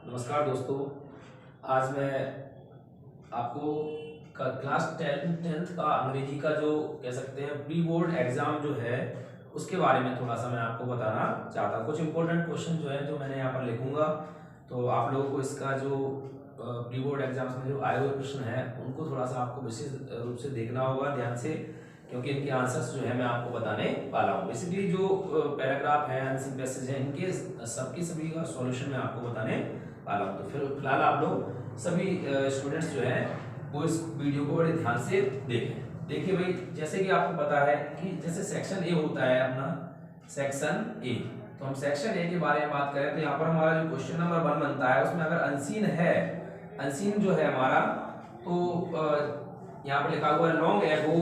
नमस्कार दोस्तों। आज मैं आपको क्लास टेंथ का अंग्रेजी का जो कह सकते हैं प्री बोर्ड एग्ज़ाम जो है उसके बारे में थोड़ा सा मैं आपको बताना चाहता हूँ। कुछ इंपॉर्टेंट क्वेश्चन जो है जो मैंने यहाँ पर लिखूंगा, तो आप लोगों को इसका जो प्री बोर्ड एग्जाम्स में जो आए हुए प्रश्न हैं उनको थोड़ा सा आपको विशेष रूप से देखना होगा ध्यान से, क्योंकि इनके आंसर्स जो है मैं आपको बताने वाला हूँ। बेसिकली जो पैराग्राफ है, आंसर पैसेज है, इनके सभी का सॉल्यूशन मैं आपको बताने वाला हूँ। तो फिर फिलहाल आप लोग सभी स्टूडेंट्स जो हैं वो इस वीडियो को बड़े ध्यान से देखें। देखिए भाई, जैसे कि आपको पता है कि जैसे सेक्शन ए होता है अपना, सेक्शन ए, तो हम सेक्शन ए के बारे में बात करें तो यहाँ पर हमारा जो क्वेश्चन नंबर 1 बनता है उसमें अगर अनसीन है, अनसीन जो है हमारा, तो यहाँ पर लिखा हुआ है long ago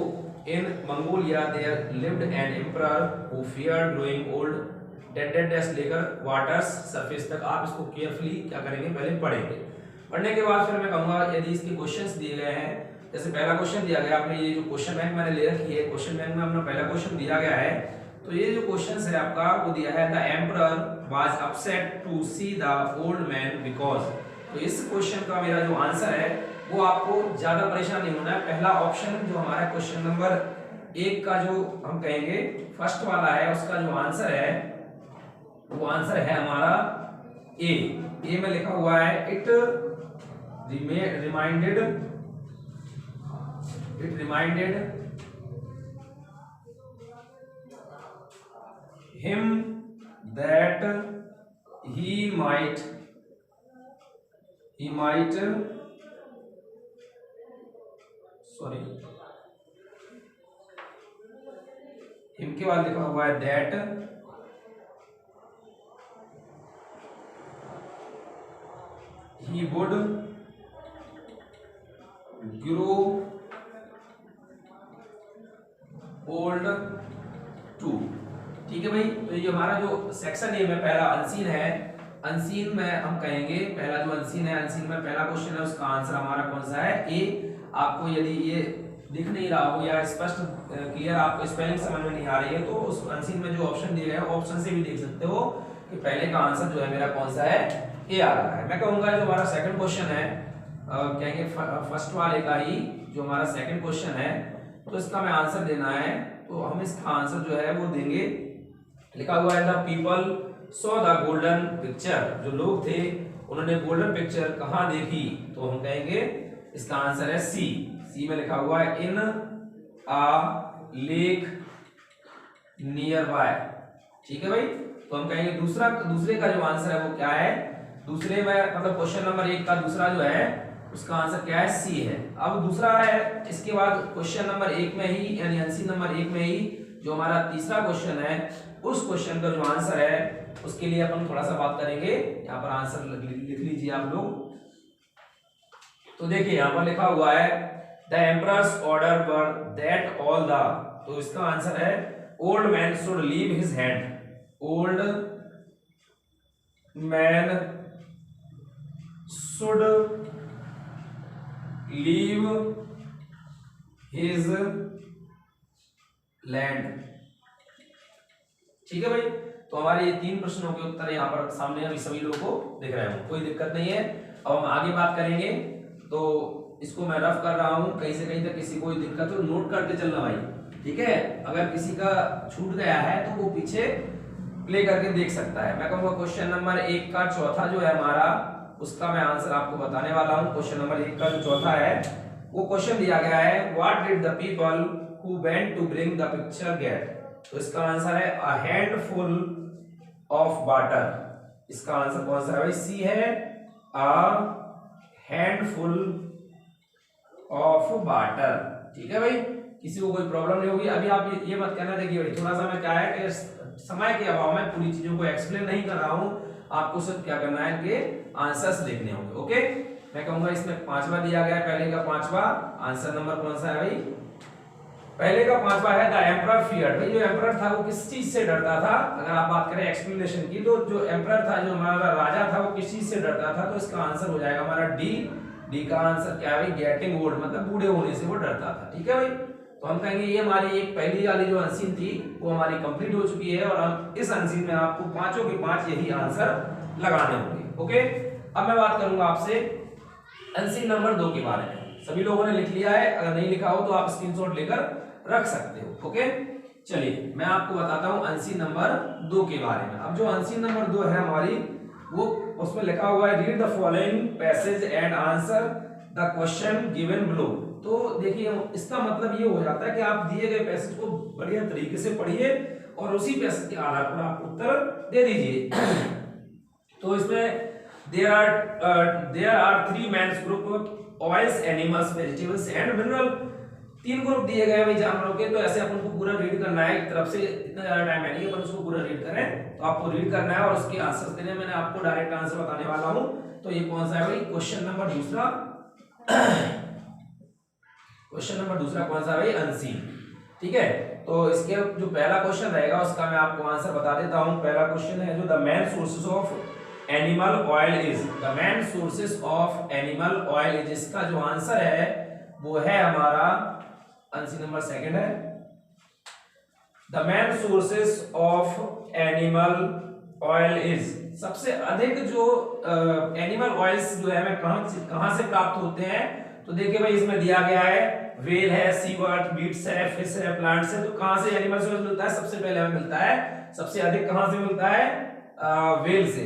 in Mongolia there lived an emperor who feared growing old dead लेकर वाटर्स सरफेस तक। आप इसको केयरफुली क्या करेंगे, पहले पढ़ेंगे। पढ़ने के बाद फिर मैं कहूंगा यदि इसके क्वेश्चंस दिए गए हैं, जैसे पहला क्वेश्चन दिया गया, आपने ये जो क्वेश्चन बैंक मैंने ले रखी है, क्वेश्चन बैंक में अपना पहला क्वेश्चन दिया गया है, तो ये जो क्वेश्चन है आपका वो दिया है the emperor was upset to see the old man because. तो इस क्वेश्चन का मेरा जो आंसर है वो आपको ज्यादा परेशान नहीं होना है। पहला ऑप्शन जो हमारा क्वेश्चन नंबर 1 का जो हम कहेंगे फर्स्ट वाला है, उसका जो आंसर है वो आंसर है हमारा ए में लिखा हुआ है it reminded him that he might him के बाद लिखा हुआ है that he would grow old too। ठीक है भाई, तो ये हमारा जो सेक्शन ए में पहला अनसीन है, अनसीन में हम कहेंगे पहला जो अनसीन है, अनसीन में पहला क्वेश्चन है, उसका आंसर हमारा कौन सा है, ए। आपको यदि ये दिख नहीं रहा हो या स्पष्ट क्लियर आपको स्पेलिंग समझ में नहीं आ रही है तो उस अनसीन में जो ऑप्शन दिए गए हैं ऑप्शन से भी देख सकते हो कि पहले का आंसर जो है मेरा कौन सा है, ए आ रहा है। मैं कहूंगा जो हमारा सेकंड क्वेश्चन है, कहेंगे फर्स्ट वाले का ही जो हमारा सेकंड क्वेश्चन है, तो इसका मैं आंसर देना है, तो हम इसका आंसर जो है वो देंगे, लिखा हुआ है the people saw the golden picture. जो लोग थे उन्होंने गोल्डन पिक्चर कहाँ देखी, तो हम कहेंगे इसका आंसर है सी में लिखा हुआ है इन अ लेक नियर बाय। ठीक है भाई, तो हम कहेंगे दूसरे का जो आंसर है वो क्या है, दूसरे में मतलब क्वेश्चन नंबर 1 का दूसरा जो है उसका आंसर क्या है, सी है। अब दूसरा है, इसके बाद क्वेश्चन नंबर 1 में ही यानी आंसर नंबर 1 में ही जो हमारा तीसरा क्वेश्चन है, उस क्वेश्चन का जो आंसर है उसके लिए अपन थोड़ा सा बात करेंगे। यहाँ पर आंसर लिख लीजिए आप लोग। तो देखिए यहाँ पर लिखा हुआ है the emperors order were that all the, तो इसका आंसर है old man should leave his hand, old man should leave his land. ठीक है भाई, तो हमारे ये 3 प्रश्नों के उत्तर यहाँ पर सामने अभी सभी लोगों को दिख रहे हो, कोई दिक्कत नहीं है। अब हम आगे बात करेंगे, तो इसको मैं रफ कर रहा हूँ, कहीं से कहीं तक किसी को दिक्कत हो नोट करके चलना भाई, ठीक है। अगर किसी का छूट गया है तो वो पीछे प्ले करके देख सकता है। मैं कहूँगा क्वेश्चन नंबर 1 का चौथा जो है हमारा, उसका मैं आंसर आपको बताने वाला हूँ। क्वेश्चन नंबर 1 का जो चौथा है वो क्वेश्चन दिया गया है what did the people who went to bring the picture get, तो इसका आंसर है अ हैंडफुल ऑफ वाटर। इसका आंसर कौन सा है भाई, सी है, अ हैंडफुल ऑफ वाटर। ठीक है भाई, किसी को कोई प्रॉब्लम नहीं होगी। अभी आप ये मत कहना, देखिए भाई थोड़ा सा मैं क्या है कि समय के अभाव में पूरी चीजों को एक्सप्लेन नहीं कर रहा हूं, आपको सिर्फ क्या करना है कि आंसर्स लिखने होंगे। ओके, मैं कहूंगा इसमें 5वां दिया गया है, पहले का 5वां आंसर नंबर कौन सा है भाई, पहले का 5वां है द एम्परर फियर्ड। भाई जो एम्परर था वो किस चीज से डरता था, अगर आप बात करें एक्सप्लेनेशन की, तो जो एम्परर था, जो हमारा राजा था, वो किस चीज से डरता था, तो इसका आंसर हो जाएगा हमारा डी का आंसर क्या है भाई, गेटिंग ओल्ड, मतलब बूढ़े होने से वो डरता था। ठीक है भाई, तो हम कहेंगे ये हमारी एक पहली वाली जो अनसीन थी वो हमारी कंप्लीट हो चुकी है, और हम इस अनसीन में आपको 5 के 5 यही आंसर लगाने होंगे। ओके, अब मैं बात करूंगा आपसे अनसीन नंबर 2 के बारे में। सभी लोगों ने लिख लिया है, अगर नहीं लिखा हो तो आप स्क्रीनशॉट लेकर रख सकते हो। ओके, चलिए मैं आपको बताता हूं अनसीन नंबर 2 के बारे में। अब जो अनसीन नंबर 2 है हमारी, वो उसमें लिखा हुआ है read the following passage and answer the question given below. तो देखिए इसका मतलब ये हो जाता है कि आप दिए गए पैसेज को बढ़िया तरीके से पढ़िए और उसी पैसेज के आधार पर आप उत्तर दे दीजिए। तो इसमें there are 3 main group, oils, animals, vegetables and mineral. 3 group दिए गए भाई जानवरों के, तो ऐसे अपन को पूरा रीड करना है। एक तरफ से इतना ज्यादा टाइम है नहीं अपन उसको पूरा रीड करें, तो आपको रीड करना है और उसके आंसर्स देने। मैंने आपको डायरेक्ट आंसर बताने वाला हूं। तो ये कौन सा है भाई, क्वेश्चन नंबर दूसरा। क्वेश्चन नंबर दूसरा कौन सा है भाई, अनसीन। ठीक है, तो इसके जो पहला क्वेश्चन रहेगा उसका मैं आपको आंसर बता देता हूं। पहला क्वेश्चन है जो the main sources of animal oil is, the main sources of animal oil is, इसका जो आंसर है वो है हमारा आंसर नंबर सेकंड है। The main sources of animal oil is, सबसे अधिक जो एनिमल ऑयल्स जो है हमें कहां से प्राप्त होते हैं। तो देखिए भाई इसमें दिया गया है व्हेल है, सी बर्ड, बीट्स है, फिश है, प्लांट्स है। तो कहां से एनिमल ऑयल मिलता है, सबसे पहले हमें मिलता है, सबसे अधिक कहां से मिलता है, व्हेल से।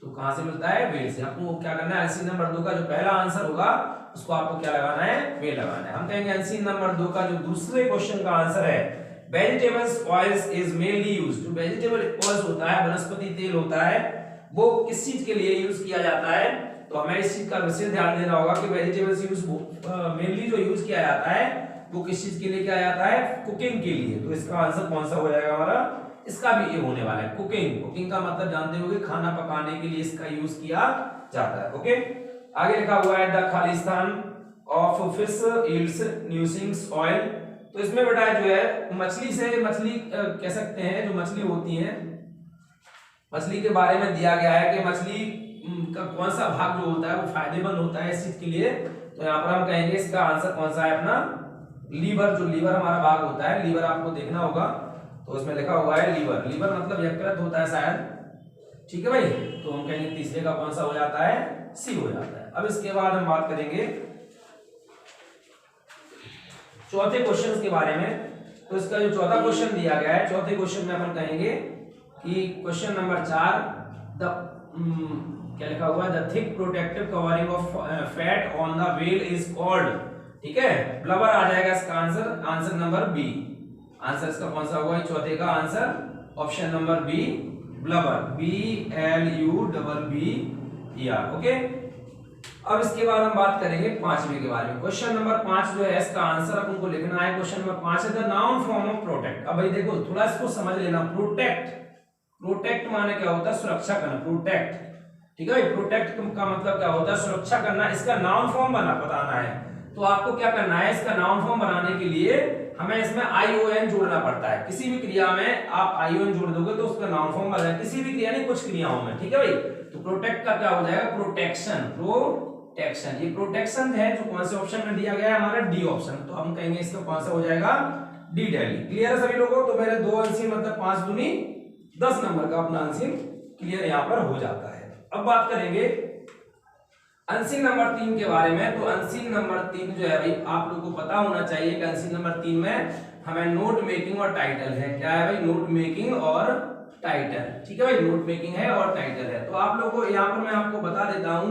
तो कहां से मिलता है, व्हेल से। आपको क्या करना है, आंसर नंबर 2 का जो पहला आंसर होगा उसको आपको क्या लगाना है, व्हेल लगाना है। हम कहेंगे आंसर नंबर 2 का जो दूसरे क्वेश्चन का आंसर है vegetables oils is mainly used. जो वेजिटेबल ऑयल्स होता है, वनस्पति तेल होता है, वो किस चीज के लिए यूज किया जाता है। तो हमें इस चीज का विशेष ध्यान देना होगा कि वेजिटेबल्स यूज मेनली जो यूज किया जाता है वो किस चीज के लिए किया जाता है, कुकिंग के लिए। तो इसका आंसर कौन सा हो जाएगा हमारा, इसका भी ये होने वाला है, कुकिंग। कुकिंग का मतलब जानते होंगे खाना पकाने के लिए इसका यूज किया जाता है। ओके, आगे लिखा हुआ है the Khalistan of fish yields न्यूसिंग्स ऑयल। तो इसमें बेटा जो है मछली से, मछली कह सकते हैं जो मछली होती है, मछली के बारे में दिया गया है कि मछली का कौन सा भाग जो होता है वो फायदेमंद होता है इस चीज के लिए। तो यहाँ पर हम कहेंगे इसका आंसर कौन सा है अपना, लीवर। जो लीवर हमारा भाग होता है, लीवर आपको देखना होगा। तो उसमें लिखा हुआ है लीवर, लीवर मतलब यकृत होता है शायद। ठीक है भाई, तो हम कहेंगे तीसरे का कौन सा हो जाता है, सी हो जाता है। अब इसके बाद हम बात करेंगे चौथे क्वेश्चन के बारे में। तो इसका जो चौथा क्वेश्चन दिया गया है, चौथे क्वेश्चन में अपन कहेंगे कि क्वेश्चन नंबर 4 द क्या लिखा हुआ है, the thick protective covering of fat on the whale is called. ठीक है, ब्लबर आ जाएगा इसका answer, answer number B. Answer इसका कौन सा होगा, चौथे का answer option number B, blubber, BLUBBER। Okay, अब इसके बाद हम बात करेंगे पांचवे के बारे में। क्वेश्चन नंबर 5 जो है इसका आंसर अपन को लिखना है। क्वेश्चन नंबर 5 है the noun form of protect. अब भाई देखो थोड़ा इसको समझ लेना, प्रोटेक्ट, प्रोटेक्ट माने क्या होता है, सुरक्षा करना, प्रोटेक्ट। ठीक है भाई, प्रोटेक्ट का मतलब क्या होता है, सुरक्षा करना। इसका नाउन फॉर्म बताना है। तो आपको क्या करना है, इसका नाउन फॉर्म बनाने के लिए हमें इसमें ION जोड़ना पड़ता है। किसी भी क्रिया में आप ION जोड़ दोगे तो उसका नाउन फॉर्म बन जाएगा। किसी भी क्रिया नहीं, कुछ क्रियाओं में। ठीक है भाई, तो प्रोटेक्ट का क्या हो जाएगा, प्रोटेक्शन, प्रोटेक्शन। ये प्रोटेक्शन है जो कौन से ऑप्शन में दिया गया है, हमारा डी ऑप्शन। तो हम कहेंगे इसका कौन सा हो जाएगा, डी, दिल्ली। क्लियर है सभी लोगों। तो मेरे 2 आंसर मतलब 5 दूनी 10 नंबर का अपना आंसर क्लियर यहाँ पर हो जाता है। अब बात करेंगे आंसर नंबर 3 के बारे में। तो आंसर नंबर 3 जो है भाई आप लोगों को पता होना चाहिए कि आंसर नंबर 3 में हमें नोट मेकिंग और टाइटल है। क्या है भाई, नोट मेकिंग और टाइटल। ठीक है भाई, नोट मेकिंग है और टाइटल है। तो आप लोगों को यहाँ पर मैं आपको बता देता हूँ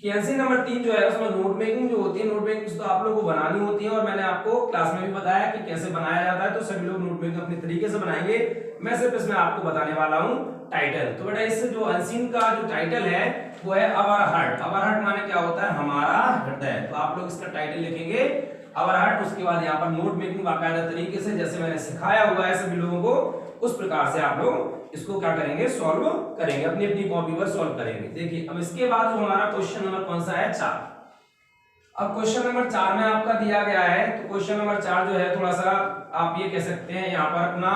कि आंसर नंबर 3 जो है उसमें नोट मेकिंग जो होती है, नोट मेकिंग तो आप लोगों को बनानी होती है और मैंने आपको क्लास में भी बताया कि कैसे बनाया जाता है। तो सभी लोग नोट मेकिंग अपने तरीके से बनाएंगे। मैं सिर्फ इसमें आपको बताने वाला हूँ टाइटल। तो बेटा इस जो आंसर का जो टाइटल है वो है अवर हार्ट। अवर हार्ट माने क्या होता है, हमारा हृदय। तो आप लोग इसका टाइटल लिखेंगे अवर हार्ट। उसके बाद यहाँ पर नोट मेकिंग बाकायदा तरीके से जैसे मैंने सिखाया हुआ है सभी लोगों को, उस प्रकार से आप लोग इसको क्या करेंगे, सॉल्व करेंगे, अपनी अपनी कॉपी पर सॉल्व करेंगे। देखिए अब इसके बाद जो हमारा क्वेश्चन नंबर कौन सा है, 4। अब क्वेश्चन नंबर 4 में आपका दिया गया है। तो क्वेश्चन नंबर 4 जो है थोड़ा सा आप ये कह सकते हैं यहाँ पर अपना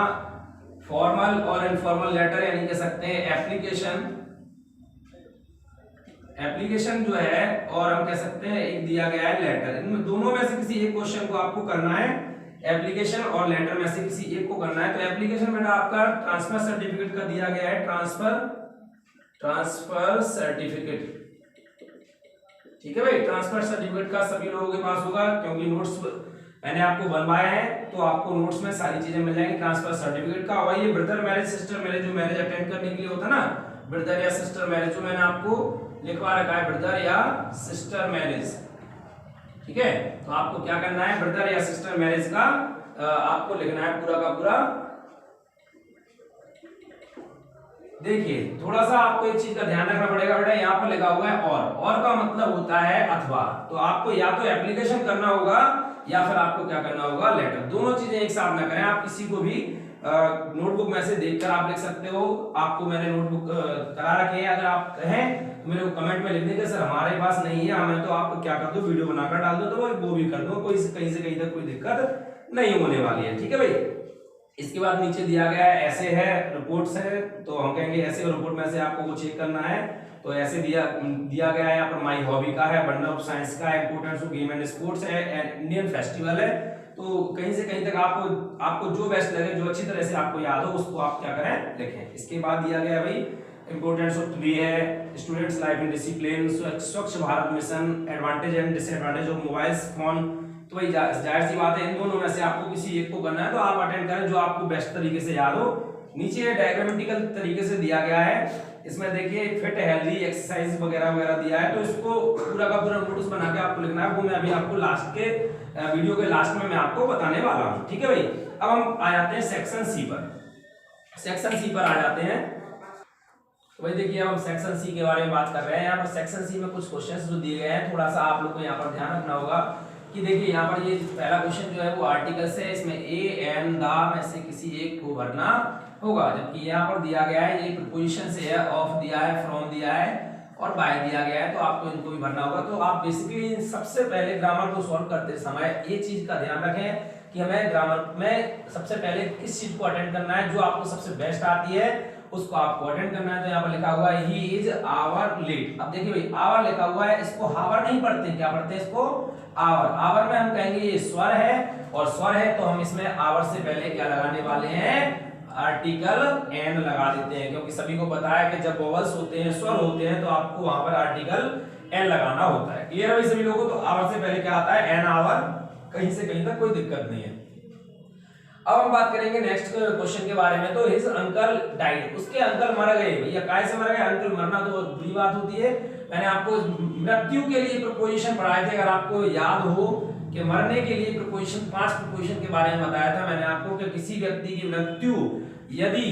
फॉर्मल और इनफॉर्मल लेटर, यानी कह सकते हैं एप्लीकेशन, एप्लीकेशन जो है, और हम कह सकते हैं एक दिया गया है लेटर। इनमें दोनों में से किसी एक क्वेश्चन को आपको करना है, एप्लीकेशन और लेटर में से किसी एक को करना है। तो एप्लीकेशन बेटा आपका ट्रांसफर सर्टिफिकेट का दिया गया है, ट्रांसफर सर्टिफिकेट। ठीक है भाई, ट्रांसफर सर्टिफिकेट का सभी लोगों के पास होगा, क्योंकि नोट्स मैंने आपको बनवाए हैं, तो आपको नोट्स में सारी चीजें मिल जाएंगी ट्रांसफर सर्टिफिकेट का। और ये ब्रदर मैरिज सिस्टर मैरिज, जो मैरिज अटेंड करने के लिए होता है ना, ब्रदर या सिस्टर मैरिज, जो मैंने आपको लिखवा रखा है ब्रदर या सिस्टर मैरिज, ठीक है। तो आपको क्या करना है, ब्रदर या सिस्टर मैरिज का आपको लिखना है पूरा का पूरा। देखिए थोड़ा सा आपको एक चीज का ध्यान रखना पड़ेगा बेटा, यहाँ पर लिखा हुआ है और का मतलब होता है अथवा, तो आपको या तो एप्लीकेशन करना होगा या फिर आपको क्या करना होगा, लेटर। दोनों चीजें एक साथ ना करें। आप किसी को भी नोटबुक में से देखकर आप लिख सकते हो, आपको मैंने नोटबुक करा रखी है, अगर आप कहें तो मेरे को कमेंट में लिख देंगे सर हमारे पास नहीं है, हमें तो आपको क्या कर दो, वीडियो बनाकर डाल दो, तो वो भी कर दो, कोई कहीं से कहीं तक कोई दिक्कत नहीं होने वाली है, ठीक है भाई। इसके बाद नीचे दिया गया है ऐसे है, रिपोर्ट्स है, तो हम कहेंगे ऐसे रिपोर्ट में से आपको वो चेक करना है, तो ऐसे दिया गया है। यहाँ पर माई हॉबी का है, बंडल ऑफ साइंस का है, importance of game and sports है, इंडियन फेस्टिवल है। तो कहीं से कहीं तक आपको जो बेस्ट लगे, जो अच्छी तरह से आपको याद हो, उसको आप क्या करें, लिखें। इसके बाद दिया गया है भाई इंपोर्टेंस ऑफ ट्री है, स्टूडेंट्स लाइफ इन डिसिप्लिन, स्वच्छ Bharat mission, advantage and disadvantage of mobile phone. तो भाई जाहिर सी बात है, इन दोनों में से आपको किसी एक को करना है, तो आप अटेंड करें जो आपको बेस्ट तरीके से याद हो। नीचे डायग्रामेटिकल तरीके से दिया गया है, इसमें देखिए फिट हेल्दी एक्सरसाइज वगैरह वगैरह दिया है, तो इसको पूरा का पूरा नोट्स बना के आपको लिखना है, वो मैं अभी आपको लास्ट के वीडियो के लास्ट में मैं आपको बताने वाला हूँ, ठीक है भाई। अब हम आ जाते हैं सेक्शन सी पर। सेक्शन सी पर आ जाते हैं, तो भाई देखिए अब हम सेक्शन सी के बारे में बात कर रहे हैं। यहाँ पर सेक्शन सी में कुछ क्वेश्चंस जो दिए गए हैं, थोड़ा सा आप लोग को यहाँ पर ध्यान रखना होगा कि देखिए यहाँ पर ये पहला क्वेश्चन जो है वो आर्टिकल से है, इसमें ए एंड द में से किसी एक को भरना होगा, जबकि यहाँ पर दिया गया है ये प्रीपोजिशन से है, ऑफ दिया है, फ्रॉम दिया है और बाय दिया गया है, तो आपको इनको भी भरना होगा। तो आप बेसिकली सबसे पहले ग्रामर को सॉल्व करते समय ये चीज का ध्यान रखें कि हमें ग्रामर में सबसे पहले किस चीज को अटेंड करना है, जो आपको सबसे बेस्ट आती है उसको आपको अटेंड करना है। तो यहाँ पर लिखा हुआ है ही इज आवर लेट। अब देखिए भाई आवर लिखा हुआ है, इसको हावर नहीं पढ़ते, क्या पढ़ते हैं इसको, आवर। आवर में हम कहेंगे ये स्वर है, और स्वर है तो हम इसमें आवर से पहले क्या लगाने वाले हैं, आर्टिकल एन लगा देते हैं, क्योंकि सभी को पता है कि जब वोवेल्स होते हैं, स्वर होते हैं, तो आपको वहां पर आर्टिकल एन लगाना होता है। क्लियर है भाई सभी लोगों को। तो आवर से पहले क्या आता है, एन आवर, कहीं से कहीं तक कोई दिक्कत नहीं है। अब हम बात करेंगे नेक्स्ट क्वेश्चन के बारे में। तो हिज अंकल डाइड, उसके अंकल मर गए। भैया काय से मर गए, अंकल मरना तो बुरी बात होती है। मैंने आपको मृत्यु के लिए प्रीपोजिशन पढ़ाए थे, अगर आपको याद हो कि मरने के लिए प्रीपोजिशन 5 प्रीपोजिशन के बारे में बताया था मैंने आपको कि किसी व्यक्ति की मृत्यु यदि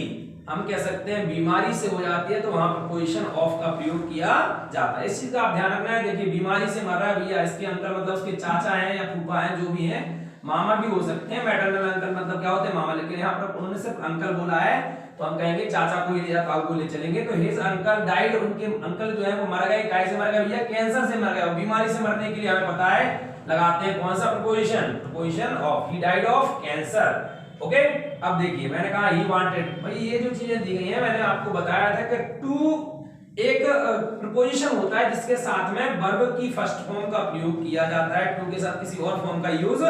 हम कह सकते हैं बीमारी से हो जाती है, तो वहां प्रीपोजिशन ऑफ का प्रयोग किया जाता है। इस चीज का आप ध्यान रखना है। देखिए बीमारी से मर रहा है भैया, इसके अंकल मतलब उसके चाचा हैं या फूफा हैं, जो भी हैं, मामा भी हो सकते हैं। मैटरनल अंकल मतलब क्या होते हैं, मामा, लेकिन यहाँ पर उन्होंने सिर्फ अंकल बोला है, तो हम कहेंगे चाचा को ही या ताऊ को ले चलेंगे। तो हिज अंकल डाइड, उनके अंकल जो है वो मर गए। काय से मर गए भैया, कैंसर से मर गए। बीमारी से मरने के लिए हमें पता है लगाते हैं कौन सा preposition, preposition of. He died of cancer. Okay, अब देखिए मैंने कहा ही वांटेड। भाई ये जो चीजें दी गई हैं, मैंने आपको बताया था कि टू एक प्रीपोजिशन होता है जिसके साथ में वर्ब की फर्स्ट फॉर्म का प्रयोग किया जाता है, टू के साथ किसी और फॉर्म का यूज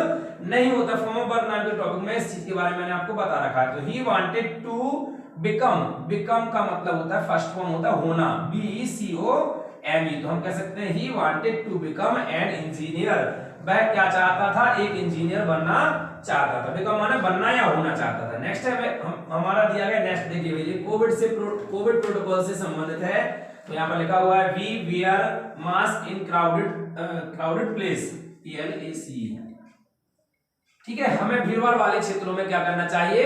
नहीं होता। फॉर्म ऑफ वर्ब नाम के टॉपिक में इस चीज के बारे में मैंने आपको बता रखा है। तो he wanted to become, become का मतलब होता है फर्स्ट फॉर्म होता है होना, BCOME। तो हम कह सकते हैं he wanted to become an engineer. वह क्या चाहता था, एक इंजीनियर बनना चाहता था। बिकम माने बनना या होना चाहता था। नेक्स्ट है हमारा दिया गया, नेक्स्ट देखिए भैया कोविड प्रोटोकॉल से संबंधित है। तो यहाँ पर लिखा हुआ है we wear mask in crowded place, PLACE। ठीक है, हमें भीड़भाड़ वाले क्षेत्रों में क्या करना चाहिए,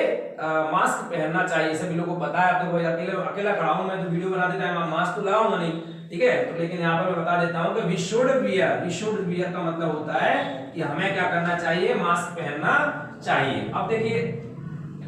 मास्क पहनना चाहिए। सभी लोगों को पता है। अब तो अकेला खड़ा हूं मैं, तो वीडियो बनाते टाइम मास्क तो लगाऊंगा नहीं, ठीक है। तो लेकिन यहाँ पर मैं बता देता हूँ कि वी शुड वियर का मतलब होता है कि हमें क्या करना चाहिए, मास्क पहनना चाहिए। अब देखिए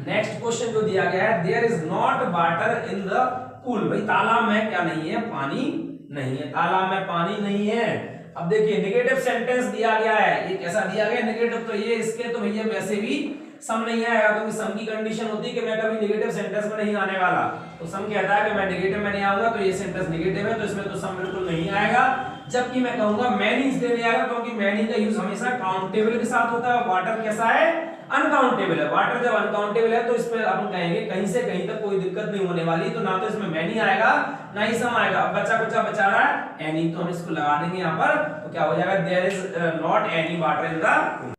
नेक्स्ट क्वेश्चन जो दिया गया है, there is not water in the pool. भाई तालाब में क्या नहीं है, पानी नहीं है। तालाब में पानी नहीं है। अब देखिए नेगेटिव सेंटेंस दिया गया है, ये कैसा दिया गया नेगेटिव, तो ये इसके तो भैया वैसे भी सम नहीं आएगा, क्योंकि सम की कंडीशन होती है कि मैं कभी नेगेटिव सेंटेंस में नहीं आने वाला। तो सम कहता है कि मैं नेगेटिव में नहीं आऊंगा, तो ये सेंटेंस नेगेटिव है, तो इसमें तो सम बिल्कुल नहीं आएगा। जबकि मैं कहूंगा मैनी इसलिए नहीं आएगा, क्योंकि मैनी का यूज हमेशा काउंटेबल के साथ होता है। वाटर कैसा है, अनकाउंटेबल है, वाटर जब अनकाउंटेबल है तो इसमें अपन कहेंगे कहीं से कहीं तक कोई दिक्कत नहीं होने वाली, तो ना तो इसमें मैनी आएगा ना ही सम आएगा। अब बच्चा कुछ बचा रहा है एनी, तो हम इसको लगा देंगे यहाँ पर, तो क्या हो जाएगा, there is not any water in the.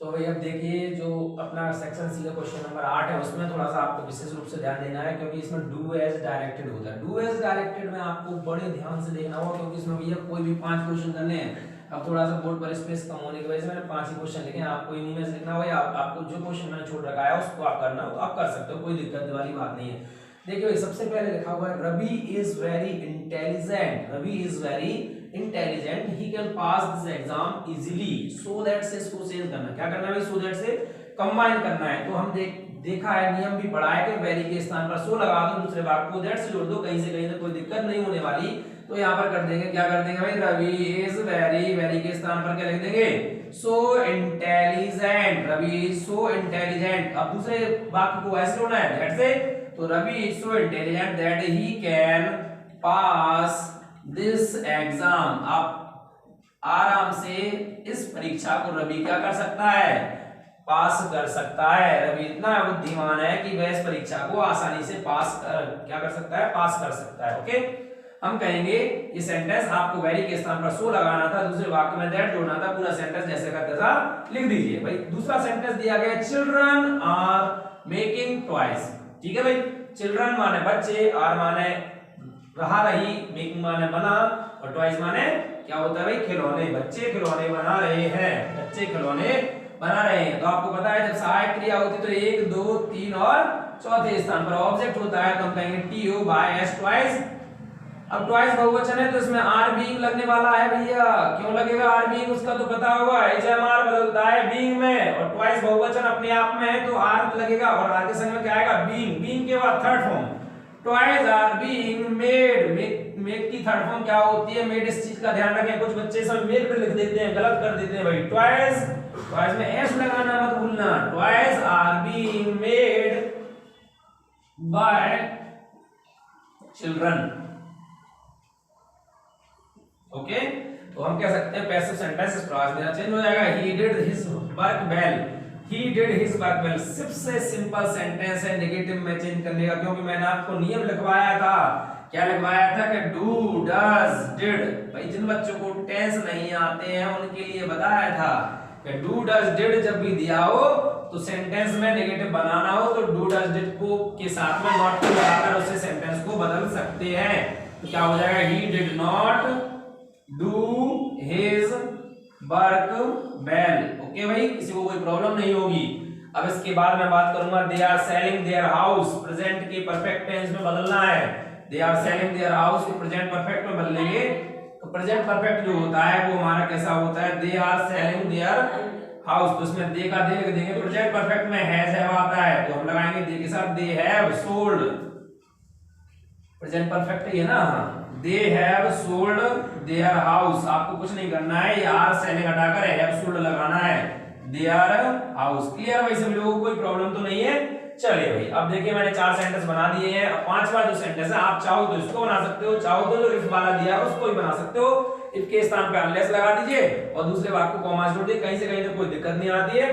तो भाई अब देखिए जो अपना सेक्शन सी का क्वेश्चन नंबर 8 है, उसमें थोड़ा सा आपको विशेष रूप से ध्यान देना है, क्योंकि इसमें डू एज डायरेक्टेड होता है। डू एज डायरेक्टेड में आपको बड़े ध्यान से देखना होगा, क्योंकि इसमें भैया कोई भी 5 क्वेश्चन करने हैं। अब थोड़ा सा बोर्ड पर स्पेस कम होने की वजह से मैंने 5 ही क्वेश्चन लिखे हैं, आपको इन्हीं में से लिखना होगा, या आपको जो क्वेश्चन मैंने छोड़ रखा है उसको आप करना हो तो आप कर सकते हो, कोई दिक्कत वाली बात नहीं है। देखिए भाई सबसे पहले लिखा हुआ है Ravi is very intelligent, Ravi is very intelligent, he can pass this exam easily, so that से इसको चेंज करना, क्या करना है, सो दैट से कंबाइन करना है। तो हम देखा है, नियम भी पढ़ा है कि वेरी के स्थान पर सो लगा दो, दूसरे भाग को दैट से जोड़ दो, कहीं से कहीं तक कोई दिक्कत नहीं होने वाली। तो यहाँ पर कर देंगे, क्या कर देंगे भाई, रवि इज वेरी, वेरी के स्थान पर क्या लिख देंगे, so intelligent, Ravi is so intelligent. अब दूसरे वाक्य को ऐसे जोड़ना है दैट से, तो Ravi is so intelligent that he can pass this exam. आप आराम से इस परीक्षा को रवि क्या कर सकता है, पास कर सकता है। रवि इतना बुद्धिमान है कि वह इस परीक्षा को आसानी से क्या कर सकता है, पास कर सकता है। ओके, हम कहेंगे ये सेंटेंस आपको वेरी के स्थान पर सो लगाना था, दूसरे वाक्य में दैट जोड़ना था, पूरा सेंटेंस जैसे का तैसा लिख दीजिए। भाई दूसरा सेंटेंस दिया गया, चिल्ड्रन आर मेकिंग टॉयज। ठीक है भाई, चिल्ड्रन माने बच्चे, आर माने रहा रही, मेकिंग माने बना, और टॉयज माने क्या होता है भाई, खिलौने। बच्चे खिलौने बना रहे हैं, बच्चे खिलौने बना रहे हैं। तो आपको पता है जब सहायक क्रिया होती है तो 1 2 3 और चौथे स्थान पर ऑब्जेक्ट होता है, तो हम कहेंगे T O Y S toys. अब टॉयज बहुवचन है तो इसमें आर बीइंग लगने वाला है भैया, क्यों लगेगा आर बीइंग, उसका तो पता होगा, एचएमआर बदलता है बीइंग में, और टॉयज बहुवचन अपने आप में है तो आर लगेगा, और आर के संग में क्या आएगा, बीइंग। बीइंग के बाद third form, toys are being made. Made की थर्ड फॉर्म क्या होती है, मेड। इस चीज का ध्यान रखें, कुछ बच्चे सब मेड पे लिख देते हैं, गलत कर देते हैं भाई। टॉयज, टॉयज में एस लगाना मत भूलना, toys are being made by children. Okay, तो हम कह सकते हैं पैसिव सेंटेंस इस प्रकार से चेंज हो जाएगा, he did his work well, he did his work well. सबसे सिंपल सेंटेंस है नेगेटिव में चेंज करने का, क्योंकि मैंने आपको नियम लिखवाया था, क्या लिखवाया था कि डू डज डिड। भाई जिन बच्चों को टेंस नहीं आते हैं उनके लिए बताया था कि डू डज डिड जब भी दिया हो तो सेंटेंस में नेगेटिव बनाना हो तो डू डज डिड को के साथ में नॉट को लगाकर उससे सेंटेंस को बदल सकते हैं। तो क्या हो जाएगा, he did not do his work well. Okay भाई, किसी को कोई प्रॉब्लम नहीं होगी। अब इसके बाद मैं बात करूंगा, they are selling their house, present के परफेक्ट टेंस में बदलना है। They are selling their house को प्रेजेंट परफेक्ट में बदलेंगे, तो प्रेजेंट परफेक्ट जो होता है वो हमारा कैसा होता है, they are selling their house, तो उसमें दे का दे लिख देंगे। प्रेजेंट परफेक्ट में हैज आता है तो हम लगाएंगे दे के साथ they have sold. Present perfect है ना, they have sold their house. आपको कुछ नहीं करना है, ये आर सेलिंग हटाकर हैव सोल्ड लगाना है, देयर हाउस। क्लियर भाई, सब लोगों को कोई प्रॉब्लम तो नहीं है। चलिए भाई, अब देखिए मैंने 4 सेंटेंस बना दिए हैं। अब 5वां जो सेंटेंस है आप चाहो तो इसको बना सकते हो, चाहो तो जो इफ वाला दिया है उसको भी बना सकते हो। इफ के स्थान पे अनलेस लगा दीजिए और दूसरे वाक्य को कॉमा जोड़ दीजिए, कहीं से कहीं तक कोई दिक्कत नहीं आती है।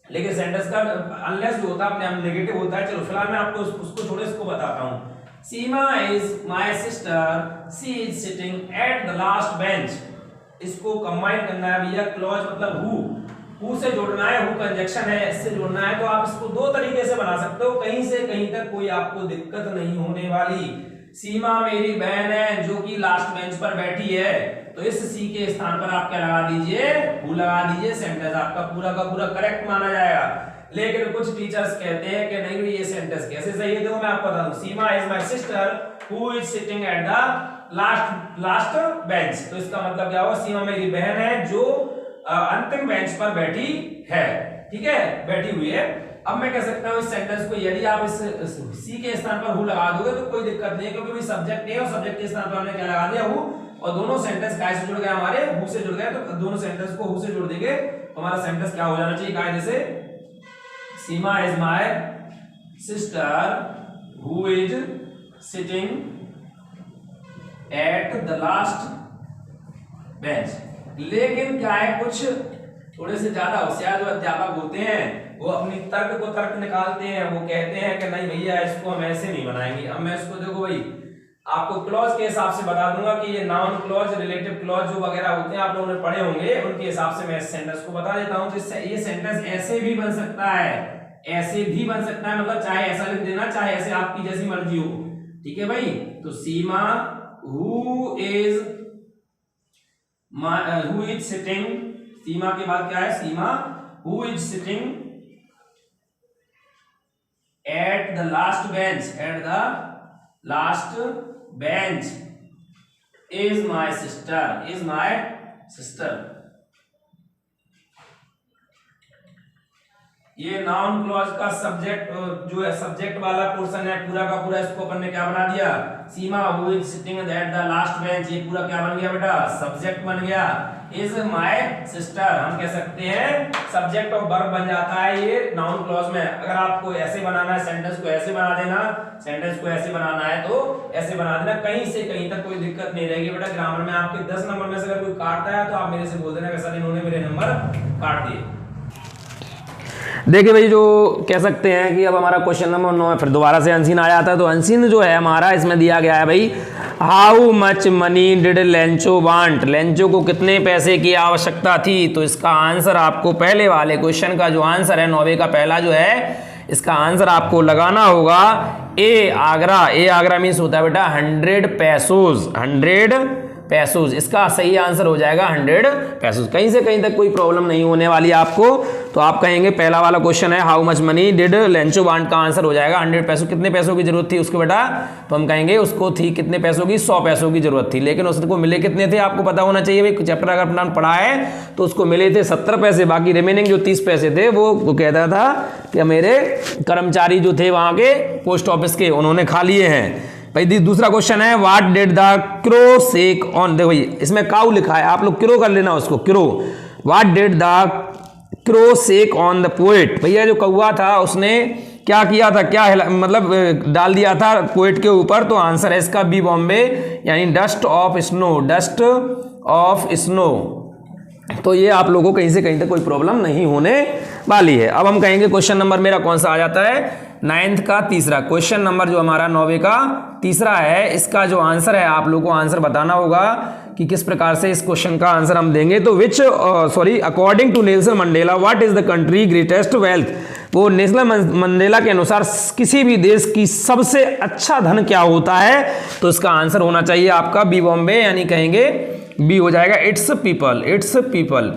लेकिन सेंटेंस का अनलेस जो होता है अपने आप नेगेटिव होता है। चलो फिलहाल मैं आपको उसको छोड़े इसको बताता हूँ। Seema is my sister, she is sitting at the last bench. इसको कंबाइन करना है भैया, क्लॉज मतलब हु से जोड़ना है, हु कंजक्शन है, इससे जोड़ना है। तो आप इसको 2 तरीके से बना सकते हो, कहीं से कहीं तक कोई आपको दिक्कत नहीं होने वाली। सीमा मेरी बहन है जो कि लास्ट बेंच पर बैठी है, तो इस सी के स्थान पर आप क्या लगा दीजिए, हु लगा दीजिए। सेंटेंस आपका पूरा का पूरा करेक्ट माना जाएगा। लेकिन कुछ टीचर्स कहते हैं कि नहीं ये सेंटेंस कैसे सही है, देखो मैं आपको बता दूं। Seema is my sister who is sitting at the last bench, तो इसका मतलब क्या हुआ, सीमा मेरी बहन है जो अंतिम बेंच पर बैठी है। ठीक है, बैठी हुई है। अब मैं कह सकता हूं इस सेंटेंस को, यदि आप इस सी के स्थान पर हु लगा दोगे तो कोई दिक्कत नहीं है, क्योंकि भाई सब्जेक्ट है और सब्जेक्ट के स्थान पर हमने क्या लगा दिया, हु, और दोनों सेंटेंस काय से जुड़ गए, हमारे हु से जुड़ गए। तो दोनों सेंटेंस को हु से जोड़ देंगे, हमारा सेंटेंस क्या हो जाना चाहिए कायदे से, Seema is my sister who is sitting at the last bench. लेकिन क्या है, कुछ थोड़े से ज्यादा होशियार जो अध्यापक होते हैं वो अपनी तर्क को तर्क निकालते हैं, वो कहते हैं कि नहीं भैया इसको हम ऐसे नहीं बनाएंगे। अब मैं इसको देखो भाई आपको क्लॉज के हिसाब से बता दूंगा कि ये नाउन क्लॉज, रिलेटिव क्लॉज जो वगैरह होते हैं आप लोगों ने पढ़े होंगे, उनके हिसाब से मैं इस सेंटेंस को बता देता हूं। तो ये सेंटेंस ऐसे भी बन सकता है, ऐसे भी बन सकता है, मतलब चाहे ऐसा लिख देना चाहे ऐसे, आपकी जैसी मर्जी हो, ठीक है भाई। तो Seema who is sitting, Seema के बाद क्या है, Seema who is sitting at the last bench, at the last bench is my sister, is my sister. ये नाउन क्लॉज का सब्जेक्ट जो है, सब्जेक्ट वाला पोर्शन है पूरा का पूरा, इसको अपन ने क्या बना दिया, Seema who is sitting at the last bench, ये पूरा क्या बन गया बेटा, सब्जेक्ट बन गया। इज माय सिस्टर हम कह सकते हैं सब्जेक्ट और वर्ब बन जाता है ये नाउन क्लॉज में। अगर आपको ऐसे बनाना है सेंटेंस को, ऐसे बना देना, सेंटेंस को ऐसे बनाना है तो ऐसे बना देना, कहीं से कहीं तक कोई दिक्कत नहीं रहेगी बेटा। ग्रामर में आपके 10 नंबर में से अगर कोई काटता है तो आप मेरे से बोल देना कि सर इन्होंने मेरे नंबर काट दिए। देखिए भाई जो कह सकते हैं कि अब हमारा क्वेश्चन नंबर 9 है, फिर दोबारा से अनसीन आ जाता है। तो अनसीन जो है हमारा इसमें दिया गया है भाई, how much money did Lencho want, Lencho को कितने पैसे की आवश्यकता थी। तो इसका आंसर आपको पहले वाले क्वेश्चन का जो आंसर है 9वीं का पहला जो है, इसका आंसर आपको लगाना होगा ए आगरा। ए आगरा मीन्स होता है बेटा 100 पैसोज, 100 पैसोज। इसका सही आंसर हो जाएगा 100 पैसोज। कहीं से कहीं तक कोई प्रॉब्लम नहीं होने वाली आपको। तो आप कहेंगे पहला वाला क्वेश्चन है how much money did Lencho want, का आंसर हो जाएगा 100 पैसों। कितने पैसों की जरूरत थी उसको बेटा, तो हम कहेंगे उसको थी कितने पैसों की, 100 पैसों की जरूरत थी। लेकिन उसको मिले कितने थे आपको पता होना चाहिए भाई। चैप्टर अगर अपना पढ़ा है तो उसको मिले थे 70 पैसे, बाकी रिमेनिंग जो 30 पैसे थे वो कहता था कि मेरे कर्मचारी जो थे वहां के पोस्ट ऑफिस के, उन्होंने खा लिए हैं भाई। दूसरा क्वेश्चन है what did the crow shake on, देखो भाई इसमें काउ लिखा है, आप लोग क्रो कर लेना उसको, crow. What did the crow shake on the poet, भैया जो कौवा था उसने क्या किया था, क्या मतलब डाल दिया था पोएट के ऊपर। तो आंसर है इसका बी बॉम्बे, यानी dust of snow, dust of snow. तो ये आप लोगों को कहीं से कहीं तक कोई प्रॉब्लम नहीं होने वाली है। अब हम कहेंगे क्वेश्चन नंबर मेरा कौन सा आ जाता है, 9th का तीसरा क्वेश्चन नंबर जो हमारा 9वीं का तीसरा है। इसका जो आंसर है आप लोगों को आंसर बताना होगा कि किस प्रकार से इस क्वेश्चन का आंसर हम देंगे। तो according to Nelson Mandela what is the country greatest wealth, वो नेल्सन मंडेला के अनुसार किसी भी देश की सबसे अच्छा धन क्या होता है। तो इसका आंसर होना चाहिए आपका बी बॉम्बे, यानी कहेंगे बी हो जाएगा इट्स पीपल, इट्स पीपल।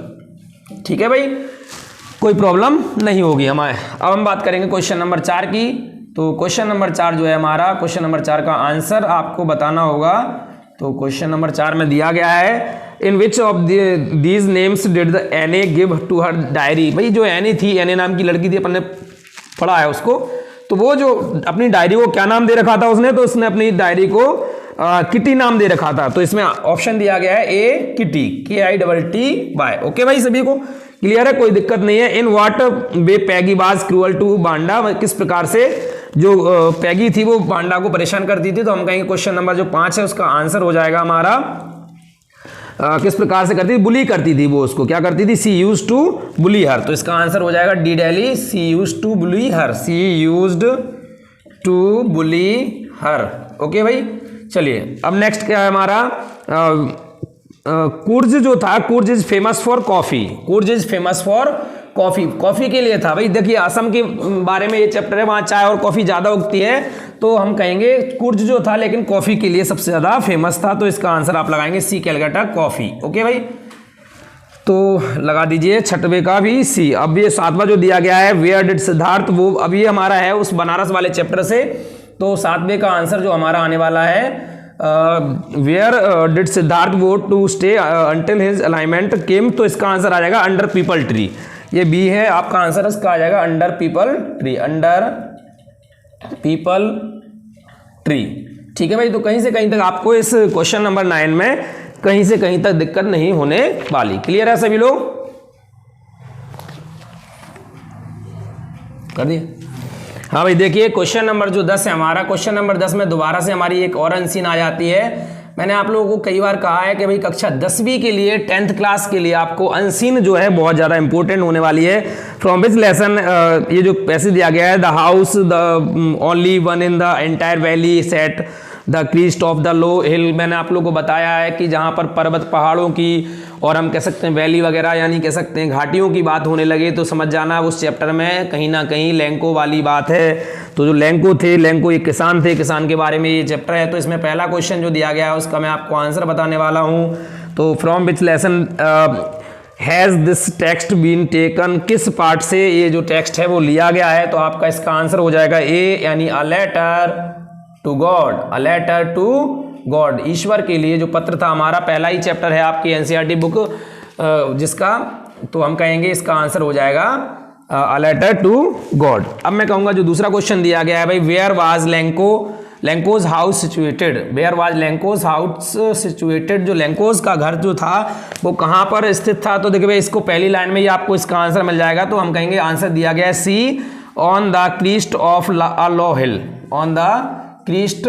ठीक है भाई, कोई प्रॉब्लम नहीं होगी हमारे। अब हम बात करेंगे क्वेश्चन नंबर 4 की। तो क्वेश्चन नंबर 4 जो है हमारा, क्वेश्चन नंबर 4 का आंसर आपको बताना होगा। तो क्वेश्चन नंबर 4 में दिया गया है in which of these names did the Anne give to her diary. भाई जो एने थी, एने नाम की लड़की थी, अपन ने पढ़ा है उसको। तो वो जो अपनी डायरी को क्या नाम दे रखा था उसने, तो उसने अपनी डायरी को किटी नाम दे रखा था। तो इसमें ऑप्शन दिया गया है ए किटी, KITTY। ओके भाई, सभी को क्लियर है, कोई दिक्कत नहीं है। In what way Peggy was cruel to Wanda, किस प्रकार से जो पैगी थी वो बांडा को परेशान करती थी। तो हम कहेंगे क्वेश्चन नंबर जो 5 है उसका आंसर हो जाएगा हमारा किस प्रकार से करती थी, बुली करती थी वो, उसको क्या करती थी, सी यूज्ड टू बुली हर। तो इसका आंसर हो जाएगा डी डेली, she used to bully her, she used to bully her. Okay भाई, चलिए अब नेक्स्ट क्या है हमारा, कुर्ज जो था, कुर्ज is famous for coffee, कुर्ज is famous for coffee, coffee के लिए था भाई। देखिए असम के बारे में ये चैप्टर है, वहाँ चाय और कॉफी ज़्यादा उगती है। तो हम कहेंगे कुर्ज जो था लेकिन कॉफी के लिए सबसे ज़्यादा फेमस था। तो इसका आंसर आप लगाएंगे सी, कैलकाटा कॉफी। ओके भाई, तो लगा दीजिए 6वें का भी सी। अब ये 7वां जो दिया गया है वेयर डिड सिद्धार्थ, वो अब ये हमारा है उस बनारस वाले चैप्टर से। तो 7वें का आंसर जो हमारा आने वाला है where did Siddhartha go to stay until his alignment came. तो इसका आंसर आ जाएगा अंडर पीपल ट्री, ये बी है आपका आंसर, इसका आ जाएगा under peepal tree, under peepal tree. ठीक है भाई, तो कहीं से कहीं तक आपको इस क्वेश्चन नंबर 9 में कहीं से कहीं तक दिक्कत नहीं होने वाली। क्लियर है सभी लोग, कर दिए। हाँ भाई देखिए क्वेश्चन नंबर जो 10 है हमारा, क्वेश्चन नंबर 10 में दोबारा से हमारी एक और अनसीन आ जाती है। मैंने आप लोगों को कई बार कहा है कि भाई कक्षा 10वीं के लिए 10th क्लास के लिए आपको अनसीन जो है बहुत ज़्यादा इंपॉर्टेंट होने वाली है। फ्रॉम विच लेसन ये जो पैसेज दिया गया है, the house the only one in the entire valley set the crest of the low hill. मैंने आप लोगों को बताया है कि जहाँ पर पर्वत पहाड़ों की और हम कह सकते हैं वैली वगैरह यानी कह सकते हैं घाटियों की बात होने लगे तो समझ जाना उस चैप्टर में कहीं ना कहीं लैंको वाली बात है। तो जो लैंको थे, लैंको एक किसान थे, किसान के बारे में ये चैप्टर है। तो इसमें पहला क्वेश्चन जो दिया गया है उसका मैं आपको आंसर बताने वाला हूँ। तो from which lesson has this text been taken, किस पार्ट से ये जो टेक्स्ट है वो लिया गया है। तो आपका इसका आंसर हो जाएगा ए, यानी a letter to God, a letter to God, ईश्वर के लिए जो पत्र था। हमारा पहला ही चैप्टर है आपकी एनसीईआरटी बुक जिसका, तो हम कहेंगे इसका आंसर हो जाएगा अ लेटर टू गॉड। अब मैं कहूँगा जो दूसरा क्वेश्चन दिया गया है भाई, where was Lencho's house situated, where was Lencho's house situated, जो लैंकोज का घर जो था वो कहाँ पर स्थित था। तो देखिए भाई इसको पहली लाइन में ही आपको इसका आंसर मिल जाएगा। तो हम कहेंगे आंसर दिया गया है C, on the crest of a low hill, on the crest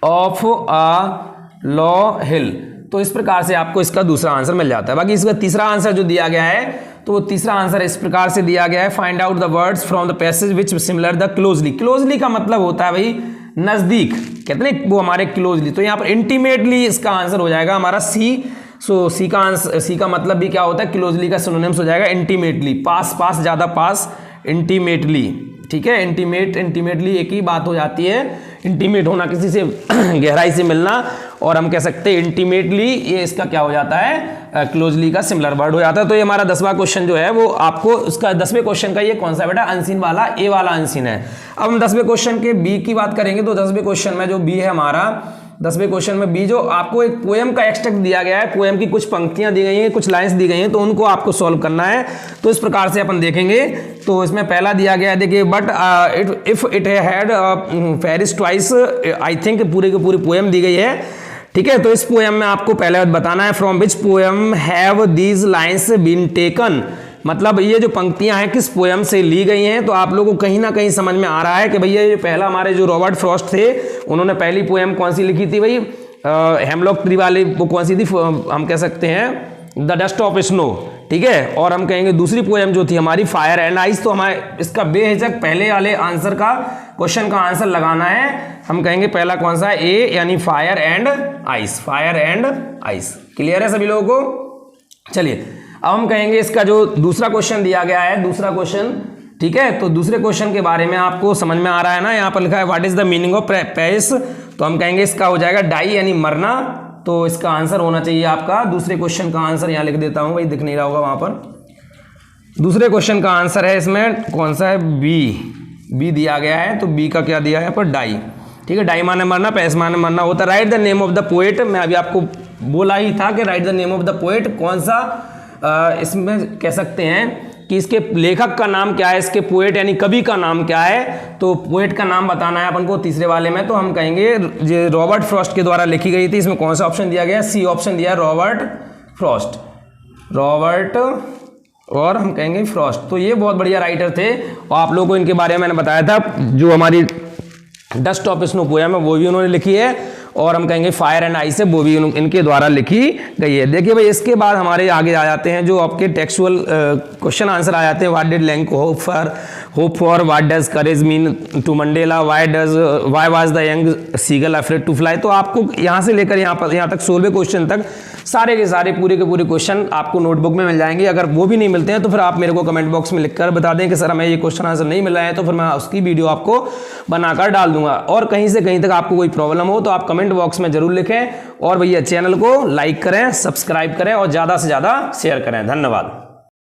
of a low hill. तो इस प्रकार से आपको इसका दूसरा आंसर मिल जाता है। बाकी इसका तीसरा आंसर जो दिया गया है तो वो तीसरा आंसर इस प्रकार से दिया गया है, find out the words from the passage which similar the closely. Closely का मतलब होता है भाई नजदीक, कहते हैं वो हमारे क्लोजली। तो यहाँ पर इंटीमेटली इसका आंसर हो जाएगा हमारा सी। सो सी का आंसर, सी का मतलब भी क्या होता है, क्लोजली का सिनोनिम्स हो जाएगा इंटीमेटली, पास पास, ज्यादा पास, इंटीमेटली। ठीक है, इंटीमेटली एक ही बात हो जाती है, इंटीमेट होना, किसी से गहराई से मिलना, और हम कह सकते हैं इंटीमेटली ये इसका क्या हो जाता है, क्लोजली का सिमिलर वर्ड हो जाता है। तो ये हमारा 10वां क्वेश्चन जो है वो आपको उसका 10वें क्वेश्चन का ये कौन सा बेटा, अनसीन वाला, ए वाला अनसीन है। अब हम 10वें क्वेश्चन के बी की बात करेंगे। तो 10वें क्वेश्चन में जो बी है हमारा, 10वें क्वेश्चन में बी जो आपको एक पोएम का एक्सट्रैक्ट दिया गया है, पोएम की कुछ पंक्तियां दी गई हैं, कुछ लाइंस दी गई हैं, तो उनको आपको सॉल्व करना है। तो इस प्रकार से अपन देखेंगे। तो इसमें पहला दिया गया है, देखिए, but if it had Paris twice, I think पूरी की पूरी पोएम दी गई है। ठीक है, तो इस पोएम में आपको पहले बताना है from which poem have these lines been taken, मतलब ये जो पंक्तियां हैं किस पोएम से ली गई हैं। तो आप लोगों को कहीं ना कहीं समझ में आ रहा है कि भैया ये पहला हमारे जो रॉबर्ट फ्रॉस्ट थे उन्होंने पहली पोएम कौन सी लिखी थी भाई, हेमलॉक ट्री वाली, वो कौन सी थी, हम कह सकते हैं द डस्ट ऑफ स्नो। ठीक है, और हम कहेंगे दूसरी पोएम जो थी हमारी फायर एंड आइस। तो हमारे इसका बेहिचक पहले वाले आंसर का, क्वेश्चन का आंसर लगाना है। हम कहेंगे पहला कौन सा है, ए, यानी fire and ice, fire and ice. Clear है सभी लोगों को। चलिए अब हम कहेंगे इसका जो दूसरा क्वेश्चन दिया गया है, दूसरा क्वेश्चन। ठीक है, तो दूसरे क्वेश्चन के बारे में आपको समझ में आ रहा है ना, यहाँ पर लिखा है what is the meaning of Paris. तो हम कहेंगे इसका हो जाएगा डाई, यानी मरना। तो इसका आंसर होना चाहिए आपका, दूसरे क्वेश्चन का आंसर यहाँ लिख देता हूँ भाई, दिख नहीं रहा होगा वहां पर। दूसरे क्वेश्चन का आंसर है इसमें कौन सा है, बी दिया गया है। तो बी का क्या दिया है यहाँ पर, डाई। ठीक है, डाई माने मरना, पेरिस माने मरना होता है। Right the name of the poet, मैं अभी आपको बोला ही था कि right the name of the poet, कौन सा इसमें कह सकते हैं कि इसके लेखक का नाम क्या है, इसके पोएट यानी कवि का नाम क्या है। तो पोएट का नाम बताना है अपन को तीसरे वाले में। तो हम कहेंगे जो रॉबर्ट फ्रॉस्ट के द्वारा लिखी गई थी। इसमें कौन सा ऑप्शन दिया गया है, सी ऑप्शन दिया है, रॉबर्ट फ्रॉस्ट, रॉबर्ट, और हम कहेंगे फ्रॉस्ट। तो ये बहुत बढ़िया राइटर थे और आप लोगों को इनके बारे में मैंने बताया था। जो हमारी डस्ट ऑफ स्नो पोएम है वो भी उन्होंने लिखी है, और हम कहेंगे फायर एंड आइस है वो भी इनके द्वारा लिखी गई है। देखिए भाई इसके बाद हमारे आगे आ जाते हैं जो आपके टेक्सुअल क्वेश्चन आंसर आ जाते हैं। What did Lencho hope for, what does courage mean to Mandela, why was the young seagull afraid to fly. तो आपको यहाँ से लेकर यहाँ तक 16वें क्वेश्चन तक सारे के सारे पूरे के पूरे क्वेश्चन आपको नोटबुक में मिल जाएंगे। अगर वो भी नहीं मिलते हैं तो फिर आप मेरे को कमेंट बॉक्स में लिखकर बता दें कि सर हमें ये क्वेश्चन आंसर नहीं मिल रहा है, तो फिर मैं उसकी वीडियो आपको बनाकर डाल दूंगा। और कहीं से कहीं तक आपको कोई प्रॉब्लम हो तो आप कमेंट बॉक्स में जरूर लिखें। और भैया चैनल को लाइक करें, सब्सक्राइब करें और ज़्यादा से ज़्यादा शेयर करें। धन्यवाद।